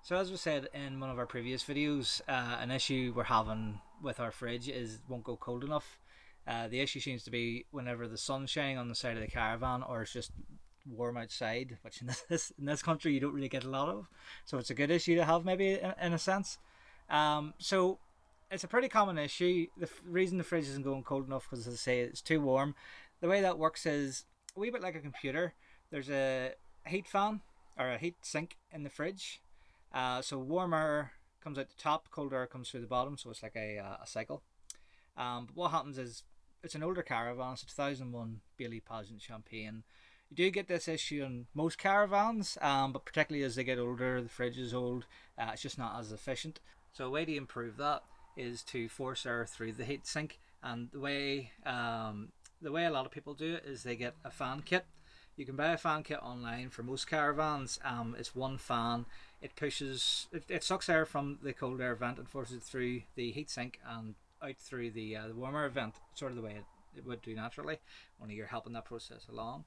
So as we said in one of our previous videos, an issue we're having with our fridge is it won't go cold enough. The issue seems to be whenever the sun's shining on the side of the caravan or it's just warm outside, which in this country you don't really get a lot of. So it's a good issue to have maybe in a sense. So it's a pretty common issue. The reason the fridge isn't going cold enough because, as I say, it's too warm. The way that works is a wee bit like a computer. There's a heat fan or a heat sink in the fridge. So warm air comes out the top, cold air comes through the bottom, so it's like a cycle. But what happens is it's an older caravan, it's a 2001 Bailey Pageant champagne. You do get this issue in most caravans, but particularly as they get older, the fridge is old, it's just not as efficient. So a way to improve that is to force air through the heat sink, and the way a lot of people do it is they get a fan kit. You can buy a fan kit online for most caravans. It's one fan. It sucks air from the cold air vent and forces it through the heat sink and out through the warmer vent, sort of the way it would do naturally. Only you're helping that process along.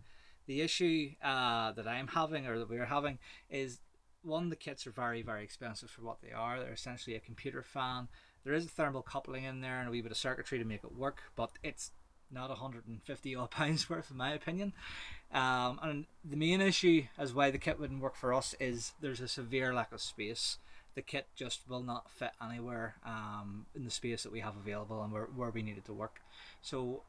The issue that I'm having, or that we're having, is one, the kits are very, very expensive for what they are. They're essentially a computer fan. There is a thermal coupling in there and a wee bit of circuitry to make it work, but it's not 150 odd pounds worth in my opinion. And the main issue as why the kit wouldn't work for us is there's a severe lack of space. The kit just will not fit anywhere in the space that we have available and where we need it to work. So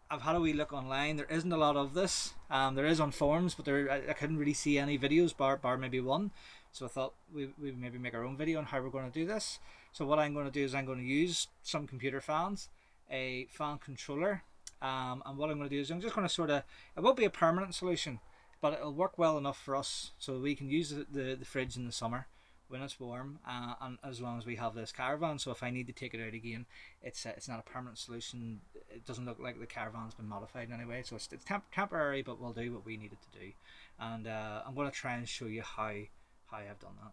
I've had a wee look online. There isn't a lot of this. There is on forums, but I couldn't really see any videos bar maybe one. So I thought we maybe make our own video on how we're going to do this. So what I'm going to do is I'm going to use some computer fans, a fan controller, and what I'm going to do is I'm just going to it won't be a permanent solution, but it'll work well enough for us so we can use the fridge in the summer when it's warm, and as long as we have this caravan. So if I need to take it out again, it's not a permanent solution. It doesn't look like the caravan's been modified in any way, so it's temporary, but we'll do what we need it to do. And I'm going to try and show you how I've done that.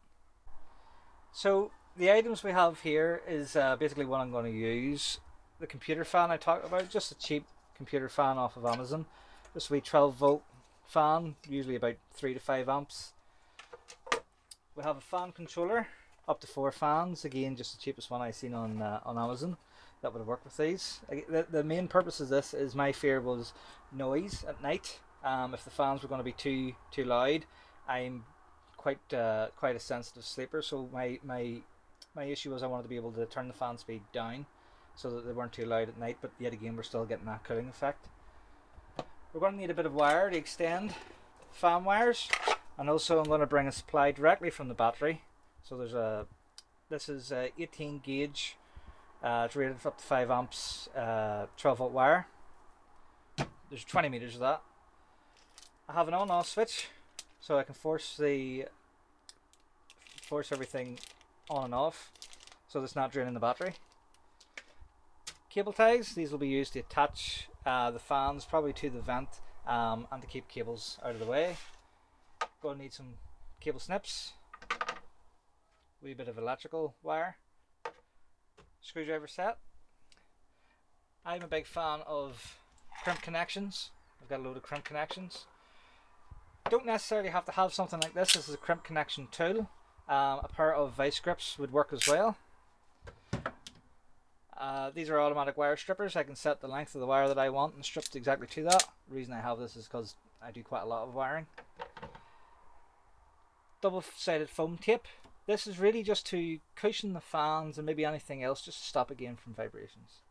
So the items we have here is basically what I'm going to use. The computer fan I talked about, just a cheap computer fan off of Amazon. This wee 12 volt fan, usually about 3 to 5 amps. We have a fan controller, up to 4 fans, again just the cheapest one I've seen on Amazon that would work with these. The main purpose of this is my fear was noise at night. If the fans were going to be too loud, I'm quite a sensitive sleeper, so my issue was I wanted to be able to turn the fan speed down so that they weren't too loud at night, but yet again we're still getting that cooling effect. We're going to need a bit of wire to extend fan wires, and also I'm going to bring a supply directly from the battery. So this is a 18 gauge, it's rated for up to 5 amps, 12 volt wire. There's 20 meters of that. I have an on-off switch, so I can force everything on and off, so it's not draining the battery. Cable ties, these will be used to attach the fans probably to the vent, and to keep cables out of the way. Going to need some cable snips, wee bit of electrical wire, screwdriver set. I'm a big fan of crimp connections. I've got a load of crimp connections. Don't necessarily have to have something like this. This is a crimp connection tool. A pair of vice grips would work as well. These are automatic wire strippers. I can set the length of the wire that I want and strip exactly to that. The reason I have this is because I do quite a lot of wiring. Double-sided foam tape. This is really just to cushion the fans and maybe anything else, just to stop again from vibrations.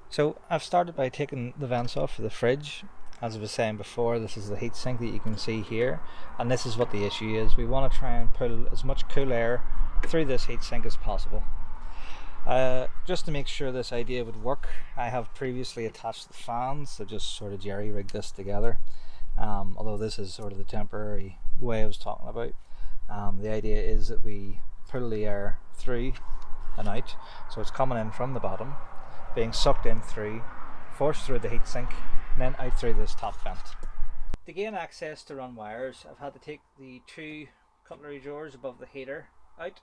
So I've started by taking the vents off for the fridge. As I was saying before, this is the heat sink that you can see here, and this is what the issue is. We want to try and pull as much cool air through this heat sink as possible. Just to make sure this idea would work, I have previously attached the fans, so just sort of jerry-rigged this together. Although this is sort of the temporary way I was talking about. The idea is that we pull the air through and out, so it's coming in from the bottom, being sucked in through, forced through the heat sink, and then out through this top vent. To gain access to run wires, I've had to take the 2 cutlery drawers above the heater out.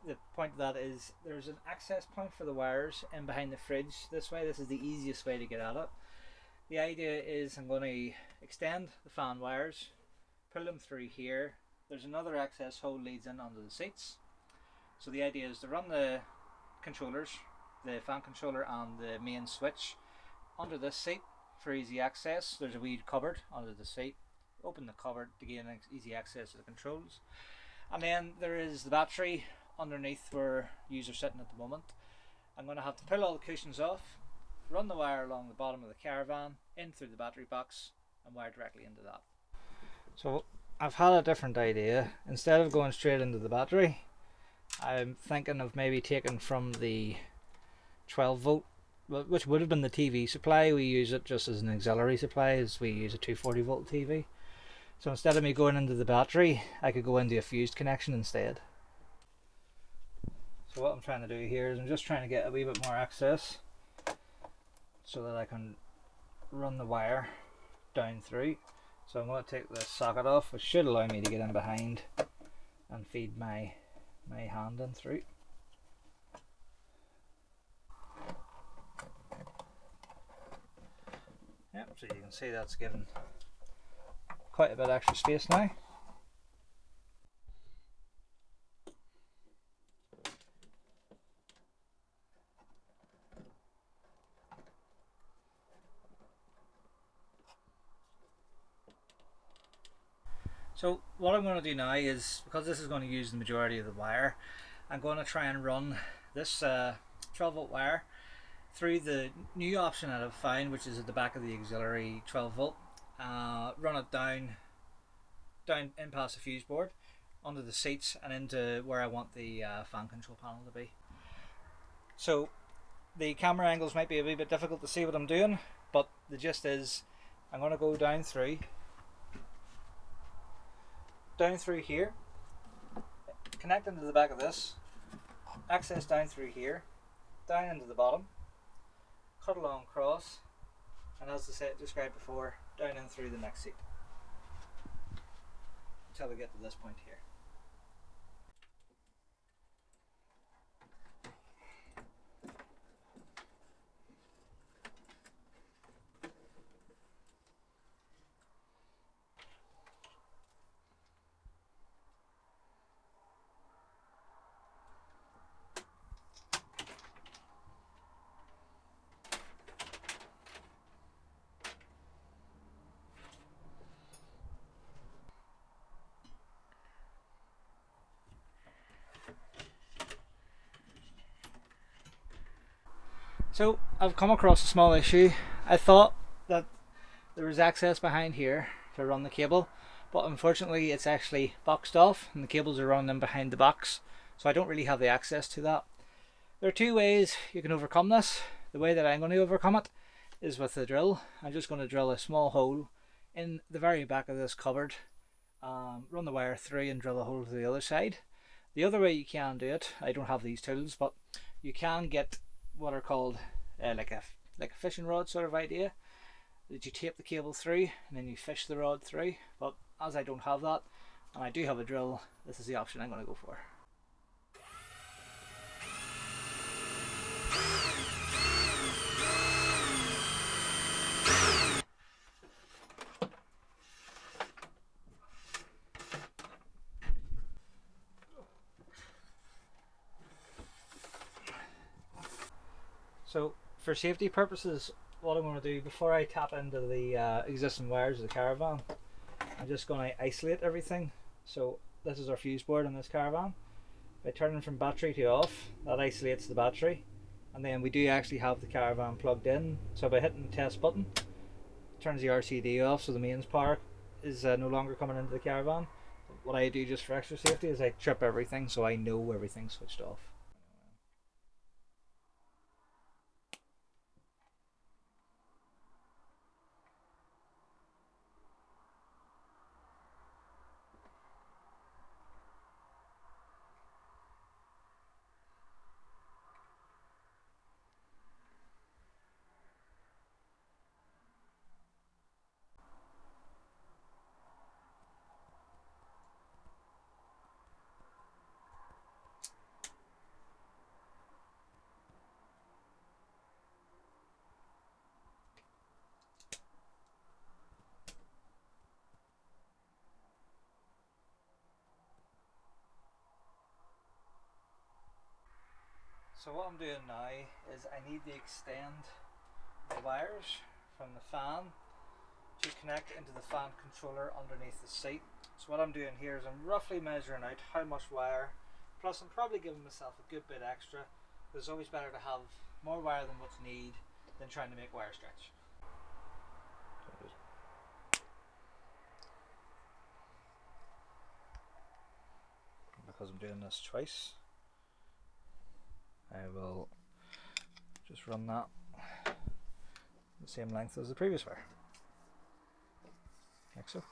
The point of that is there's an access point for the wires in behind the fridge this way. This is the easiest way to get at it. The idea is I'm going to extend the fan wires, pull them through here, there's another access hole leads in under the seats. So the idea is to run the controllers, the fan controller and the main switch under this seat for easy access. There's a wee cupboard under the seat. Open the cupboard to gain easy access to the controls. And then there is the battery underneath where users are sitting at the moment. I'm going to have to pull all the cushions off, run the wire along the bottom of the caravan, in through the battery box and wire directly into that. So I've had a different idea. Instead of going straight into the battery, I'm thinking of maybe taking from the 12 volt, which would have been the TV supply. We use it just as an auxiliary supply, as we use a 240 volt TV. So instead of me going into the battery, I could go into a fused connection instead. So what I'm trying to do here is I'm just trying to get a wee bit more access so that I can run the wire down through. So I'm going to take the socket off, which should allow me to get in behind and feed my hand in through. Yep, so you can see that's given quite a bit extra space now. So what I'm going to do now is, because this is going to use the majority of the wire, I'm going to try and run this 12 volt wire through the new option that I've found, which is at the back of the auxiliary 12 volt. Run it down in past the fuse board, under the seats and into where I want the fan control panel to be. So the camera angles might be a wee bit difficult to see what I'm doing, but the gist is I'm going to go down through here, connect into the back of this, access down through here, down into the bottom, cut along across, and as I described before, down in through the next seat until we get to this point here. So I've come across a small issue. I thought that there was access behind here to run the cable, but unfortunately it's actually boxed off and the cables are running in behind the box, so I don't really have the access to that. There are two ways you can overcome this. The way that I'm going to overcome it is with the drill. I'm just going to drill a small hole in the very back of this cupboard, run the wire through and drill a hole to the other side. The other way you can do it, I don't have these tools, but you can get what are called like a fishing rod sort of idea, that you tape the cable through and then you fish the rod through. But as I don't have that and I do have a drill, this is the option I'm going to go for. So for safety purposes, what I'm going to do before I tap into the existing wires of the caravan, I'm just going to isolate everything. So this is our fuse board in this caravan. By turning from battery to off, that isolates the battery, and then we do actually have the caravan plugged in. So by hitting the test button, it turns the RCD off, so the mains power is no longer coming into the caravan. What I do just for extra safety is I trip everything so I know everything's switched off. So what I'm doing now is I need to extend the wires from the fan to connect into the fan controller underneath the seat. So what I'm doing here is I'm roughly measuring out how much wire, plus I'm probably giving myself a good bit extra. It's always better to have more wire than what you need than trying to make wire stretch. Because I'm doing this twice, I will just run that the same length as the previous wire, like so.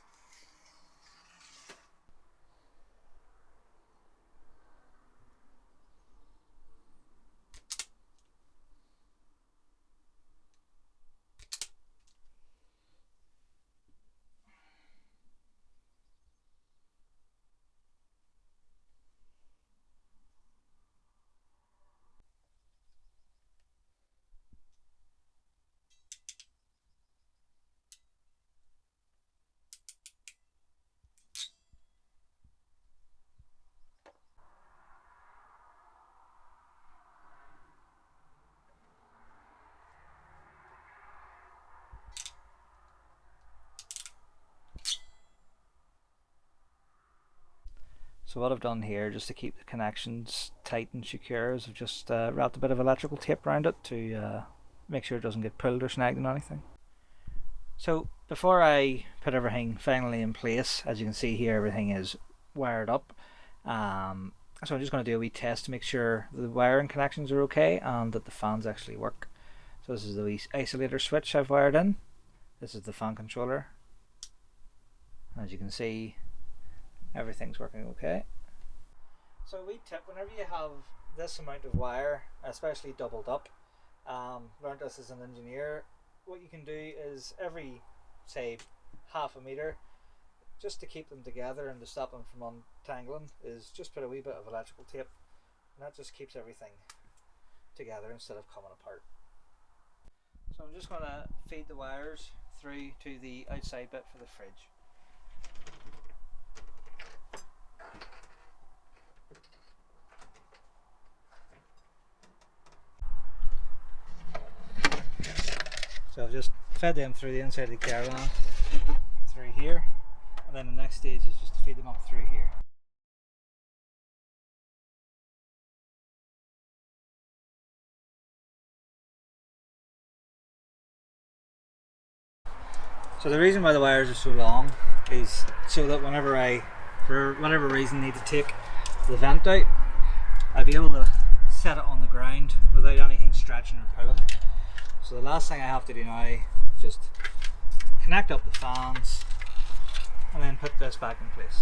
So what I've done here, just to keep the connections tight and secure, is I've just wrapped a bit of electrical tape around it to make sure it doesn't get pulled or snagged in anything. So before I put everything finally in place, as you can see here, everything is wired up. So I'm just going to do a wee test to make sure the wiring connections are okay and that the fans actually work. So this is the wee isolator switch I've wired in. This is the fan controller. As you can see, everything's working okay. So a wee tip, whenever you have this amount of wire, especially doubled up, learned this as an engineer, what you can do is every, say, half a meter, just to keep them together and to stop them from untangling, is just put a wee bit of electrical tape, and that just keeps everything together instead of coming apart. So I'm just going to feed the wires through to the outside bit for the fridge. So I've just fed them through the inside of the caravan, through here, and then the next stage is just to feed them up through here. So the reason why the wires are so long is so that whenever I, for whatever reason, need to take the vent out, I'll be able to set it on the ground without anything stretching or pulling. So the last thing I have to do now is just connect up the fans and then put this back in place.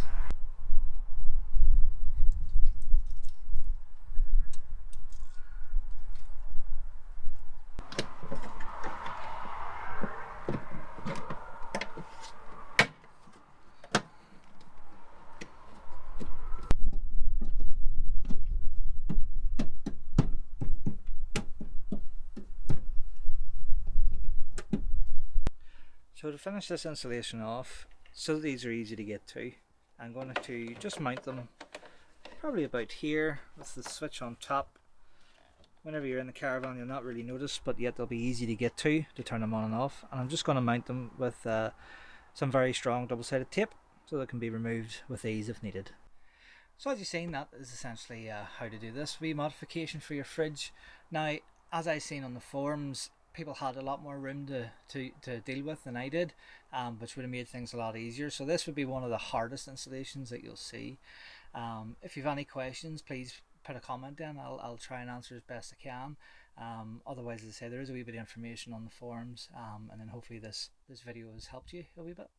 So to finish this installation off, so that these are easy to get to, I'm going to just mount them probably about here with the switch on top. Whenever you're in the caravan you'll not really notice, but yet they'll be easy to get to turn them on and off. And I'm just going to mount them with some very strong double-sided tape so they can be removed with ease if needed. So as you've seen, that is essentially how to do this wee modification for your fridge. Now, as I've seen on the forums, people had a lot more room to deal with than I did, which would have made things a lot easier. So this would be one of the hardest installations that you'll see. If you have any questions, please put a comment in. I'll try and answer as best I can. Otherwise, as I say, there is a wee bit of information on the forums, and then hopefully this video has helped you a wee bit.